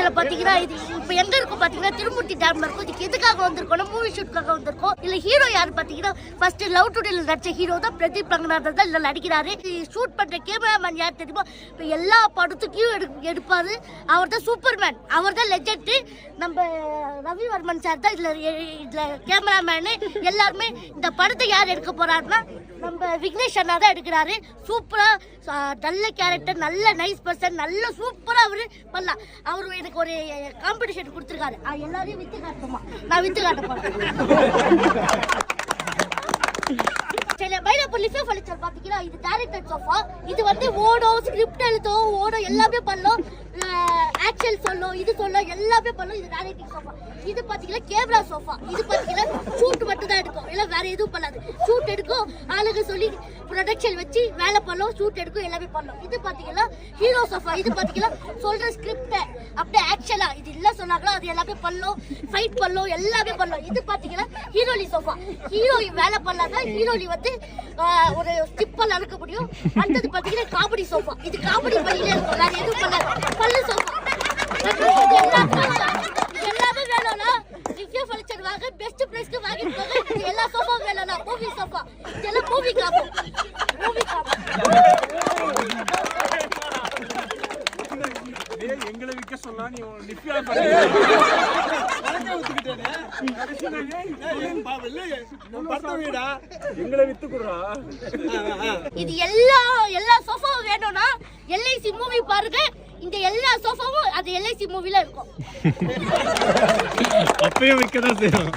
ஆக்சுவலா பாத்தீங்கன்னா இது இப்ப எங்க இருக்கும் பாத்தீங்கன்னா திருமூர்த்தி டேம்ல இருக்கும். இதுக்கு எதுக்காக வந்திருக்கோம்? மூவி ஷூட்காக வந்திருக்கோம். இல்ல ஹீரோ யாரு பாத்தீங்கன்னா ஃபர்ஸ்ட் லவ் டுடேல நடிச்ச ஹீரோ தான் பிரதீப் ரங்கநாதன் தான் இதுல நடிக்கிறாரு. ஷூட் பண்ற கேமராமேன் யார் தெரியுமா? இப்ப எல்லா படத்துக்கும் எடுப்பாரு. அவர் தான் சூப்பர்மேன், அவர் தான் லெஜெண்ட். நம்ம ரவிவர்மன் சார் தான் இதுல கேமராமேனு. எல்லாருமே இந்த படத்தை யார் எடுக்க போறாருன்னா நம்ம விக்னேஷ் அண்ணா தான் எடுக்கிறாரு. சூப்பரா நல்ல கேரக்டர், நல்ல நைஸ் பர்சன், நல்ல சூப்பரா அவரு பண்ணலாம். அவரு எனக்கு ஒரு காம்படிஷன் கொடுத்துருக்காரு. எல்லாரையும் வித்து காட்டுமா? நான் வித்து காட்ட போறேன். பாத்தீங்கன்னா இது டைரக்டர் சோஃபா. இது வந்து ஓடும், ஸ்கிரிப்ட் எழுதும், ஓடும், எல்லாமே பண்ணலாம். ஆக்ஷன் சொல்லும், இது சொல்லும், எல்லாமே பண்ணலாம். இது டைரக்டிங் சோஃபா. இது பாத்தீங்கன்னா கேமரா சோஃபா. இது பாத்தீங்கன்னா ஷூட் மட்டும் தான் எடுக்கும், இல்ல வேற எதுவும் பண்ணாது. ஷூட் எடுக்கும், ஆளுங்க சொல்லி ப்ரொடக்ஷன் வச்சு வேலை பண்ணலாம், ஷூட் எடுக்கும், எல்லாமே பண்ணலாம். இது பாத்தீங்கன்னா ஹீரோ சோஃபா. இது பாத்தீங்கன்னா சொல்ற ஸ்கிரிப்ட் அப்படியே ஆக்ஷனா இது இல்ல சொன்னாங்களோ அது எல்லாமே பண்ணலாம், ஃபைட் பண்ணலாம், எல்லாமே பண்ணலாம். இது பாத்தீங்கன்னா ஹீரோலி சோஃபா. ஹீரோலி வேலை பண்ணாங்க, ஹீரோலி வந்து ஒரு ஸ்டிப்பல் அழுக்க முடியும். அடுத்தது பாத்தீங்கன்னா காமெடி சோஃபா. இது காமெடி பண்ணிட்டே இருக்கும், வேற எதுவும் பண்ணாது. பல்லு சோஃபா. எல்லாமே வேணும்னா ரிவ்யூ ஃபர்னிச்சர் வாங்க, பெஸ்ட் பிரைஸ்க்கு வாங்கிட்டு போங்க. எல்லா சோஃபா வேணும்னா மூவி சோஃபா. இதெல்லாம் மூவி காப்போம், மூவி காப்போம். எங்களை விற்க சொன்னா நீ நிப்பியா எங்களை வித்து குடுறா. இது எல்லா சோஃபாவும் வேணும்னா எல்ஐசி மூவி பாருங்க. இந்த எல்லா சோஃபாவும் அது எல்ஐசி மூவில இருக்கும். அப்பயும் விற்கதான் செய்யும்.